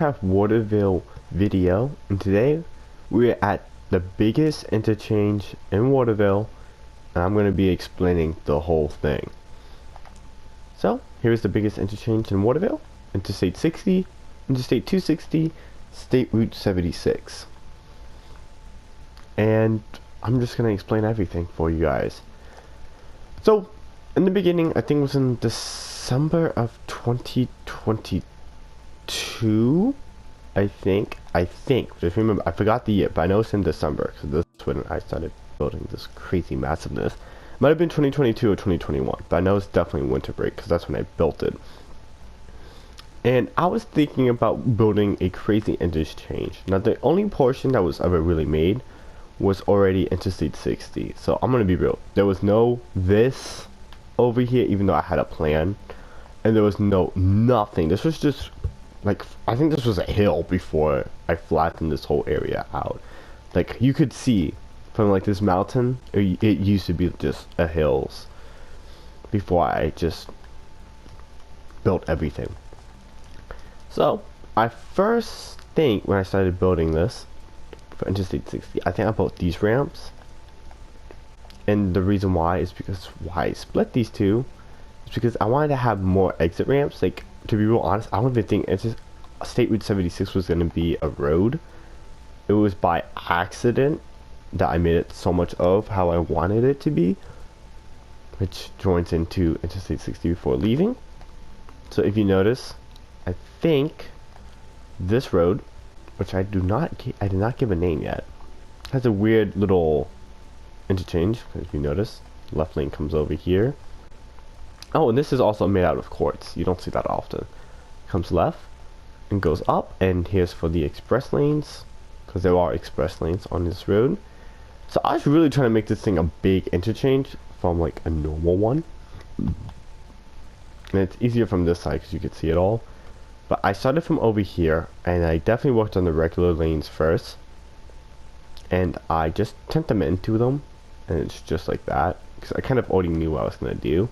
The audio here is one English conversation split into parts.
Waterville video, and today we're at the biggest interchange in Waterville, and I'm going to be explaining the whole thing. So here's the biggest interchange in Waterville: Interstate 60, Interstate 260, State Route 76. And I'm just going to explain everything for you guys. So in the beginning, I think it was in December of 2022, I think, just remember, I forgot the year, but I know it's in December, because this is when I started building this crazy massiveness. Might have been 2022 or 2021, but I know it's definitely winter break, because that's when I built it. And I was thinking about building a crazy interchange. Now, the only portion that was ever really made was already Interstate 60, so I'm gonna be real. There was no this over here, even though I had a plan, and there was nothing. This was just like, I think this was a hill before I flattened this whole area out. Like, you could see from like this mountain, it used to be just a hills before I just built everything. So I first think when I started building this for Interstate 60, I think I built these ramps, and the reason why is because why I split these two is because I wanted to have more exit ramps. Like, to be real honest, I don't even think State Route 76 was going to be a road. It was by accident that I made it so much of how I wanted it to be, which joins into Interstate 60 before leaving. So if you notice, I think this road, which I did not give a name yet, has a weird little interchange. If you notice, left lane comes over here. Oh, and this is also made out of quartz. You don't see that often. Comes left and goes up, and here's for the express lanes, because there are express lanes on this road. So I was really trying to make this thing a big interchange from like a normal one, and it's easier from this side because you could see it all. But I started from over here, and I definitely worked on the regular lanes first, and I just turned them into them, and it's just like that, because I kind of already knew what I was going to do.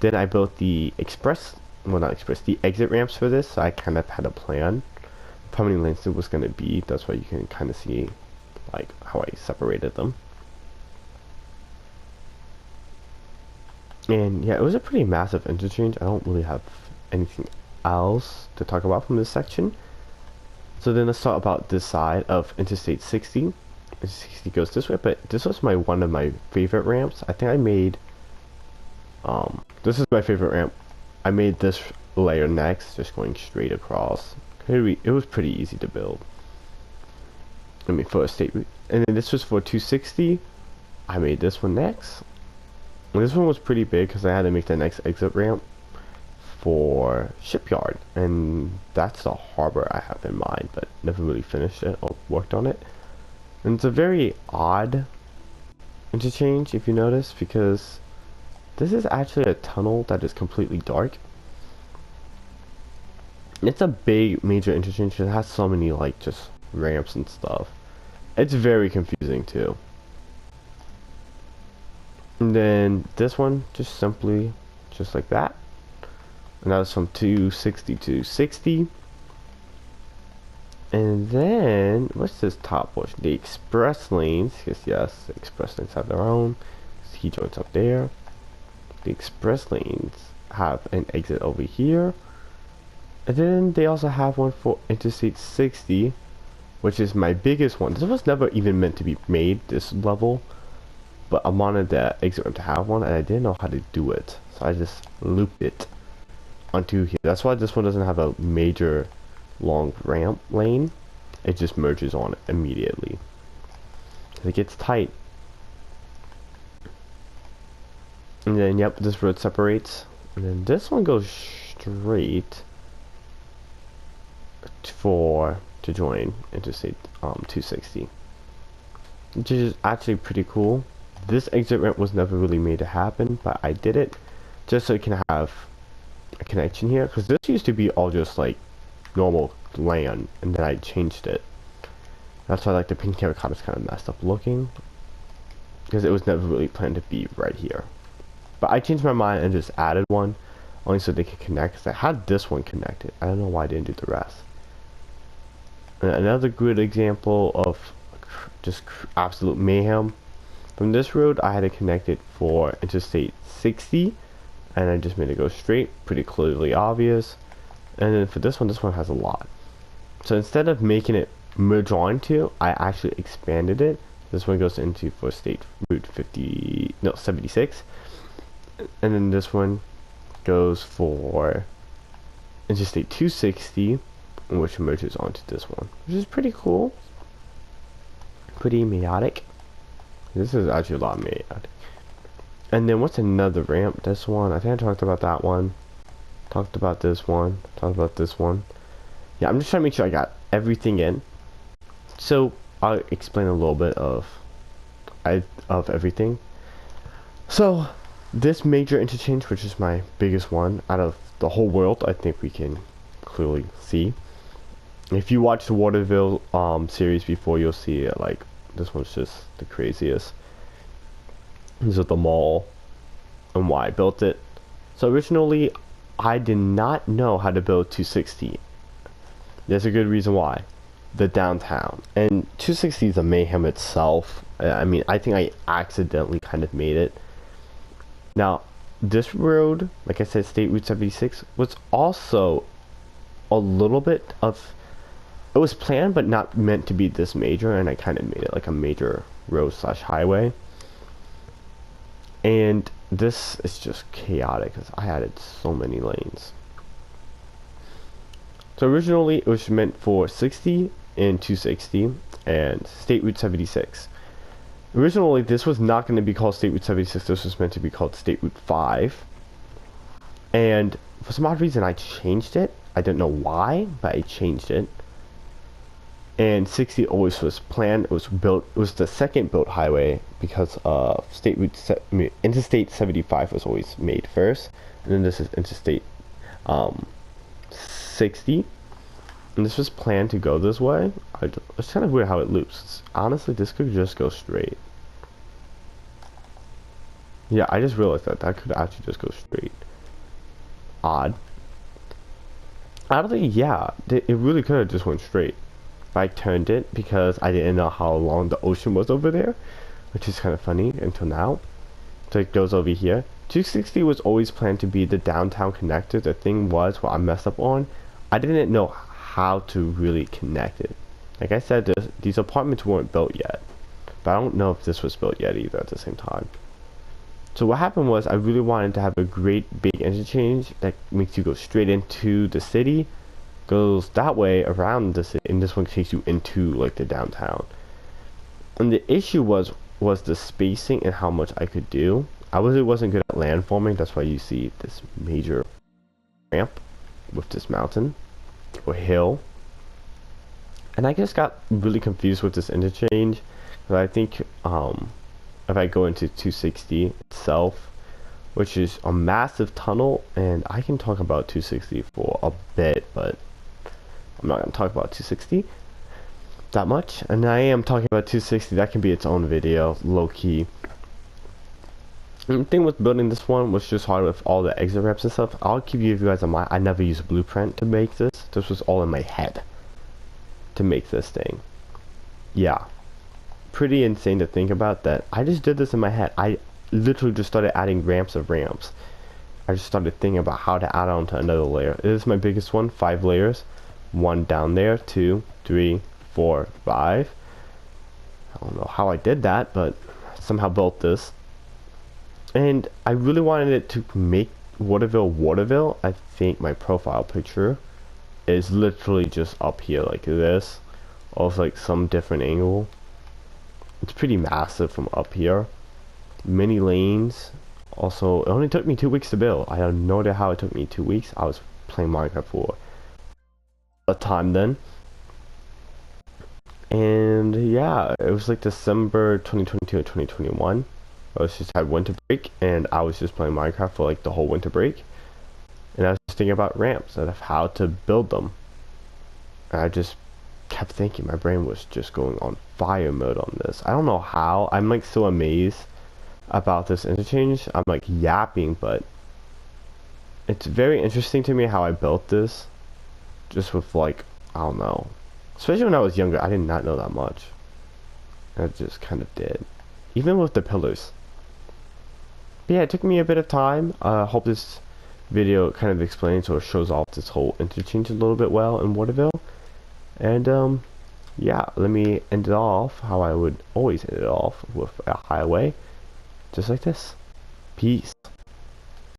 Then I built the the exit ramps for this, so I kind of had a plan of how many lanes it was going to be. That's why you can kind of see like how I separated them. And yeah, it was a pretty massive interchange. I don't really have anything else to talk about from this section. So then let's talk about this side of Interstate 60. 60 goes this way, but this was one of my favorite ramps. I think I made this is my favorite ramp. I made this layer next, just going straight across. It was pretty easy to build. I mean, for a state route. And then this was for 260. I made this one next. And this one was pretty big because I had to make the next exit ramp for Shipyard, and that's the harbor I have in mind, but never really finished it or worked on it. And it's a very odd interchange, if you notice, because this is actually a tunnel that is completely dark. It's a big major interchange because it has so many like just ramps and stuff. It's very confusing too. And then this one just simply just like that, and that was from 260 to 60. And then what's this top portion? The express lanes. Yes, the express lanes have their own. Key joints up there. The express lanes have an exit over here, and then they also have one for Interstate 60, which is my biggest one. This was never even meant to be made this level, but I wanted the exit ramp to have one, and I didn't know how to do it, so I just looped it onto here. That's why this one doesn't have a major long ramp lane. It just merges on it immediately. It gets tight. And then yep, this road separates, and then this one goes straight to join Interstate 260, which is actually pretty cool. This exit ramp was never really made to happen, but I did it just so it can have a connection here, because this used to be all just like normal land, and then I changed it. That's why like the pink terracotta is kind of messed up looking, because it was never really planned to be right here. But I changed my mind and just added one, only so they could connect, because I had this one connected. I don't know why I didn't do the rest. Another good example of just absolute mayhem. From this road, I had to connect it for Interstate 60, and I just made it go straight, pretty clearly obvious. And then for this one has a lot. So instead of making it merge onto, I actually expanded it. This one goes into for State Route 76, and then this one goes for Interstate 260, which merges onto this one, which is pretty cool, pretty chaotic. This is actually a lot of chaotic. And then what's another ramp? This one, I think I talked about that one, talked about this one, talked about this one. Yeah, I'm just trying to make sure I got everything in. So I'll explain a little bit of everything. So this major interchange, which is my biggest one out of the whole world, I think we can clearly see. If you watch the Waterville series before, you'll see it. Like, this one's just the craziest. This is the mall and why I built it. So originally, I did not know how to build 260. There's a good reason why. The downtown. And 260 is a mayhem itself. I mean, I think I accidentally kind of made it. Now, this road, like I said, State Route 76, was also a little bit of... It was planned, but not meant to be this major, and I kind of made it like a major road slash highway. And this is just chaotic, because I added so many lanes. So originally, it was meant for 60 and 260 and State Route 76. Originally, this was not going to be called State Route 76. This was meant to be called State Route 5. And for some odd reason, I changed it. I don't know why, but I changed it. And 60 always was planned. It was built. It was the second built highway because Interstate 75 was always made first, and then this is Interstate 60. And this was planned to go this way. It's kind of weird how it loops. Honestly, this could just go straight. Yeah, I just realized that could actually just go straight. Odd. Oddly, yeah, it really could have just went straight. But I turned it because I didn't know how long the ocean was over there, which is kind of funny until now. So it goes over here. 260 was always planned to be the downtown connector. The thing was, what I messed up on, I didn't know how to really connect it. Like I said, these apartments weren't built yet, but I don't know if this was built yet either at the same time. So what happened was, I really wanted to have a great big interchange that makes you go straight into the city, goes that way around the city, and this one takes you into like the downtown. And the issue was the spacing and how much I could do. I really wasn't good at landforming. That's why you see this major ramp with this mountain or hill. And I just got really confused with this interchange, because I think if I go into 260 itself, which is a massive tunnel, and I can talk about 260 for a bit, but I'm not going to talk about 260 that much. And I am talking about 260, that can be its own video, low-key. And the thing with building this one was just hard with all the exit ramps and stuff. I'll give you guys a mind. I never used a blueprint to make this. This was all in my head to make this thing. Yeah. Pretty insane to think about that. I just did this in my head. I literally just started adding ramps of ramps. I just started thinking about how to add on to another layer. This is my biggest one, 5 layers. 1 down there, 2, 3, 4, 5. I don't know how I did that, but somehow built this. And I really wanted it to make Waterville. I think my profile picture is literally just up here like this, of like some different angle. It's pretty massive from up here. Many lanes. Also, it only took me 2 weeks to build. I have no idea how it took me 2 weeks. I was playing Minecraft for a time then. And yeah, it was like December 2022 or 2021. I was just had winter break, and I was just playing Minecraft for like the whole winter break. And I was just thinking about ramps and of how to build them. And I just kept thinking, my brain was just going on fire mode on this. I don't know how. I'm like so amazed about this interchange. I'm like yapping, but it's very interesting to me how I built this. Just with like, I don't know, Especially when I was younger, I did not know that much. I just kind of did. Even with the pillars. But yeah, it took me a bit of time. I hope this video kind of explains or shows off this whole interchange a little bit well in Waterville. And yeah, let me end it off how I would always end it off, with a highway. Just like this. Peace.